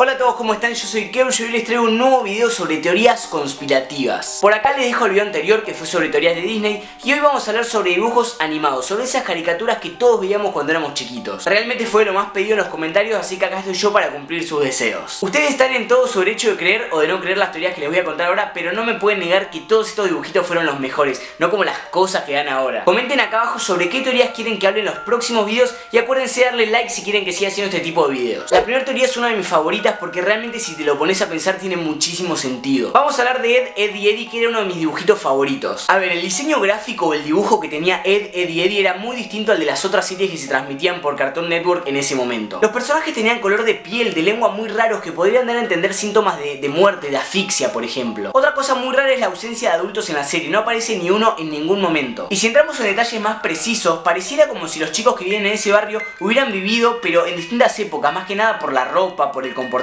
Hola a todos, ¿cómo están? Yo soy Kevin y hoy les traigo un nuevo video sobre teorías conspirativas. Por acá les dejo el video anterior que fue sobre teorías de Disney y hoy vamos a hablar sobre dibujos animados, sobre esas caricaturas que todos veíamos cuando éramos chiquitos. Realmente fue lo más pedido en los comentarios, así que acá estoy yo para cumplir sus deseos. Ustedes están en todo su derecho de creer o de no creer las teorías que les voy a contar ahora, pero no me pueden negar que todos estos dibujitos fueron los mejores, no como las cosas que dan ahora. Comenten acá abajo sobre qué teorías quieren que hable en los próximos videos y acuérdense de darle like si quieren que siga haciendo este tipo de videos. La primera teoría es una de mis favoritas porque realmente si te lo pones a pensar tiene muchísimo sentido. Vamos a hablar de Ed y Eddie, que era uno de mis dibujitos favoritos. A ver, el diseño gráfico o el dibujo que tenía Ed y Eddie era muy distinto al de las otras series que se transmitían por Cartoon Network en ese momento. Los personajes tenían color de piel, de lengua muy raros que podrían dar a entender síntomas de muerte, de asfixia por ejemplo. Otra cosa muy rara es la ausencia de adultos en la serie, no aparece ni uno en ningún momento. Y si entramos en detalles más precisos, pareciera como si los chicos que viven en ese barrio hubieran vivido pero en distintas épocas, más que nada por la ropa, por el comportamiento.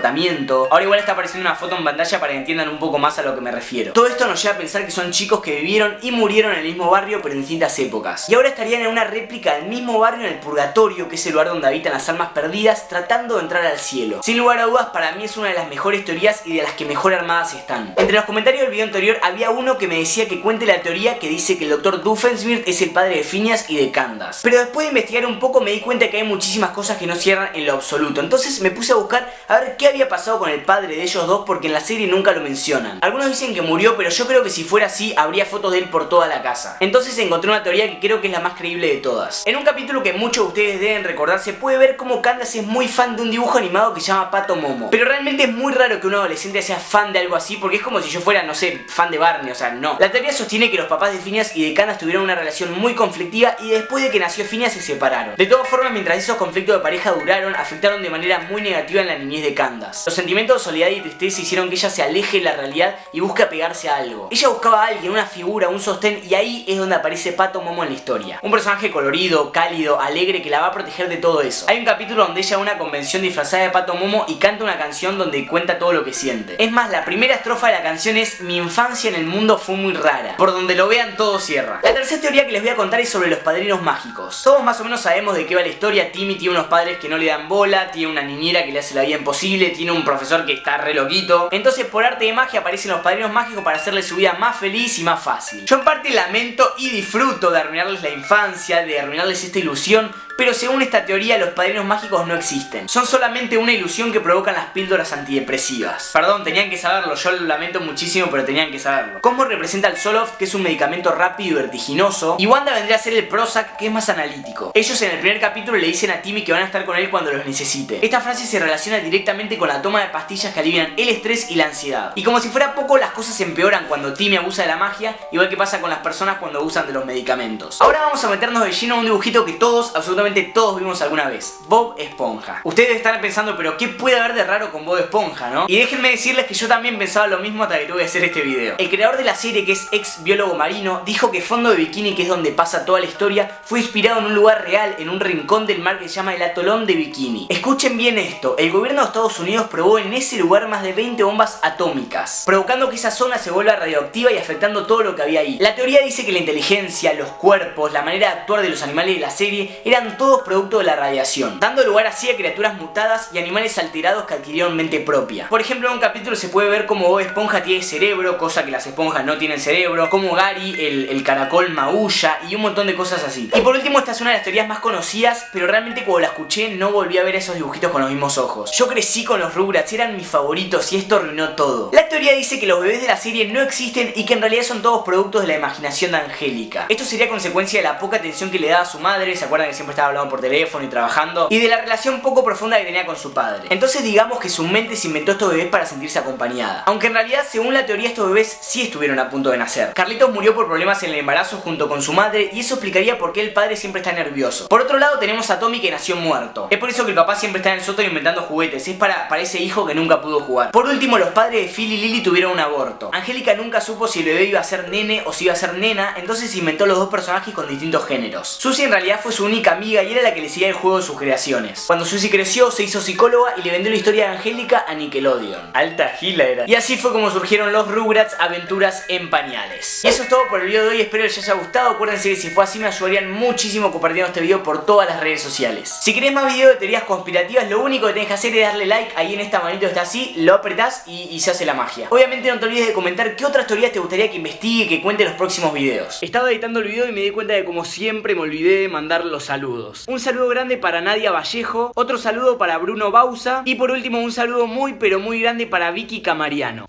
Ahora igual está apareciendo una foto en pantalla para que entiendan un poco más a lo que me refiero. Todo esto nos lleva a pensar que son chicos que vivieron y murieron en el mismo barrio pero en distintas épocas. Y ahora estarían en una réplica del mismo barrio en el purgatorio, que es el lugar donde habitan las almas perdidas, tratando de entrar al cielo. Sin lugar a dudas, para mí es una de las mejores teorías y de las que mejor armadas están. Entre los comentarios del video anterior había uno que me decía que cuente la teoría que dice que el Dr. Doofenshmirtz es el padre de Phineas y de Candace. Pero después de investigar un poco me di cuenta que hay muchísimas cosas que no cierran en lo absoluto. Entonces me puse a buscar a ver qué había pasado con el padre de ellos dos, porque en la serie nunca lo mencionan. Algunos dicen que murió, pero yo creo que si fuera así habría fotos de él por toda la casa. Entonces encontré una teoría que creo que es la más creíble de todas. En un capítulo que muchos de ustedes deben recordar se puede ver cómo Candace es muy fan de un dibujo animado que se llama Pato Momo. Pero realmente es muy raro que un adolescente sea fan de algo así, porque es como si yo fuera, no sé, fan de Barney, o sea, no. La teoría sostiene que los papás de Phineas y de Candace tuvieron una relación muy conflictiva y después de que nació Phineas se separaron. De todas formas, mientras esos conflictos de pareja duraron, afectaron de manera muy negativa en la niñez de Candace. Los sentimientos de soledad y tristeza hicieron que ella se aleje de la realidad y busque apegarse a algo. Ella buscaba a alguien, una figura, un sostén, y ahí es donde aparece Pato Momo en la historia. Un personaje colorido, cálido, alegre, que la va a proteger de todo eso. Hay un capítulo donde ella va a una convención disfrazada de Pato Momo y canta una canción donde cuenta todo lo que siente. Es más, la primera estrofa de la canción es: mi infancia en el mundo fue muy rara. Por donde lo vean todo cierra. La tercera teoría que les voy a contar es sobre los padrinos mágicos. Todos más o menos sabemos de qué va la historia. Timmy tiene unos padres que no le dan bola, tiene una niñera que le hace la vida imposible, tiene un profesor que está re loquito. Entonces por arte de magia aparecen los padrinos mágicos para hacerle su vida más feliz y más fácil. Yo en parte lamento y disfruto de arruinarles la infancia, de arruinarles esta ilusión, pero según esta teoría los padrinos mágicos no existen. Son solamente una ilusión que provocan las píldoras antidepresivas. Perdón, tenían que saberlo, yo lo lamento muchísimo, pero tenían que saberlo. Cosmo representa al Zoloft, que es un medicamento rápido y vertiginoso, y Wanda vendría a ser el Prozac, que es más analítico. Ellos en el primer capítulo le dicen a Timmy que van a estar con él cuando los necesite. Esta frase se relaciona directamente con la toma de pastillas que alivian el estrés y la ansiedad. Y como si fuera poco, las cosas empeoran cuando Timmy abusa de la magia, igual que pasa con las personas cuando abusan de los medicamentos. Ahora vamos a meternos de lleno a un dibujito que todos, absolutamente todos vimos alguna vez: Bob Esponja. Ustedes están pensando, pero ¿qué puede haber de raro con Bob Esponja, no? Y déjenme decirles que yo también pensaba lo mismo hasta que tuve que hacer este video. El creador de la serie, que es ex biólogo marino, dijo que Fondo de Bikini, que es donde pasa toda la historia, fue inspirado en un lugar real, en un rincón del mar que se llama el Atolón de Bikini. Escuchen bien esto: el gobierno de Estados Unidos probó en ese lugar más de 20 bombas atómicas, provocando que esa zona se vuelva radioactiva y afectando todo lo que había ahí. La teoría dice que la inteligencia, los cuerpos, la manera de actuar de los animales de la serie eran todos producto de la radiación, dando lugar así a criaturas mutadas y animales alterados que adquirieron mente propia. Por ejemplo, en un capítulo se puede ver cómo Bob Esponja tiene cerebro, cosa que las esponjas no tienen cerebro, como Gary, el caracol, maulla y un montón de cosas así. Y por último, esta es una de las teorías más conocidas, pero realmente cuando la escuché no volví a ver esos dibujitos con los mismos ojos. Yo crecí con los Rugrats, eran mis favoritos y esto arruinó todo. La teoría dice que los bebés de la serie no existen y que en realidad son todos productos de la imaginación de Angélica. Esto sería consecuencia de la poca atención que le daba a su madre, ¿se acuerdan que siempre estaba hablando por teléfono y trabajando? Y de la relación poco profunda que tenía con su padre. Entonces digamos que su mente se inventó estos bebés para sentirse acompañada. Aunque en realidad, según la teoría, estos bebés sí estuvieron a punto de nacer. Carlitos murió por problemas en el embarazo junto con su madre y eso explicaría por qué el padre siempre está nervioso. Por otro lado tenemos a Tommy, que nació muerto. Es por eso que el papá siempre está en el sótano inventando juguetes. Es para ese hijo que nunca pudo jugar. Por último, los padres de Phil y Lily tuvieron un aborto. Angélica nunca supo si el bebé iba a ser nene o si iba a ser nena, entonces inventó los dos personajes con distintos géneros. Susie en realidad fue su única amiga amiga y era la que le seguía el juego de sus creaciones. Cuando Suzy creció, se hizo psicóloga y le vendió la historia de Angélica a Nickelodeon. Alta gila era. Y así fue como surgieron los Rugrats Aventuras en Pañales. Y eso es todo por el video de hoy, espero les haya gustado. Acuérdense que si fue así me ayudarían muchísimo compartiendo este video por todas las redes sociales. Si querés más videos de teorías conspirativas, lo único que tenés que hacer es darle like, ahí en esta manito está así, lo apretás y se hace la magia. Obviamente no te olvides de comentar qué otras teorías te gustaría que investigue, que cuente en los próximos videos. Estaba editando el video y me di cuenta de como siempre me olvidé de mandar los saludos. Un saludo grande para Nadia Vallejo, otro saludo para Bruno Bausa y por último un saludo muy pero muy grande para Vicky Camariano.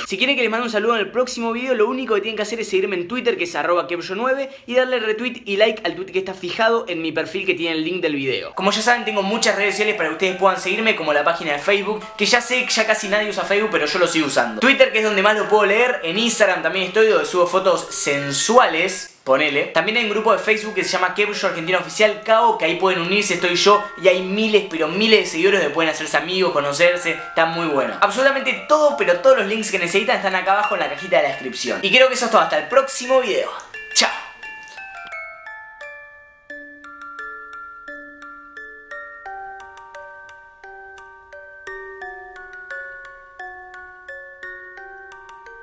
Si quieren que les mande un saludo en el próximo video, lo único que tienen que hacer es seguirme en Twitter, que es @kevyo9, y darle retweet y like al tweet que está fijado en mi perfil que tiene el link del video. Como ya saben, tengo muchas redes sociales para que ustedes puedan seguirme, como la página de Facebook, que ya sé que ya casi nadie usa Facebook, pero yo lo sigo usando. Twitter, que es donde más lo puedo leer. En Instagram también estoy, donde subo fotos sensuales. Ponele. También hay un grupo de Facebook que se llama Kevyo Argentina Oficial KO, que ahí pueden unirse, estoy yo, y hay miles, pero miles de seguidores donde pueden hacerse amigos, conocerse, está muy bueno. Absolutamente todo, pero todos los links que necesitan están acá abajo en la cajita de la descripción. Y creo que eso es todo, hasta el próximo video.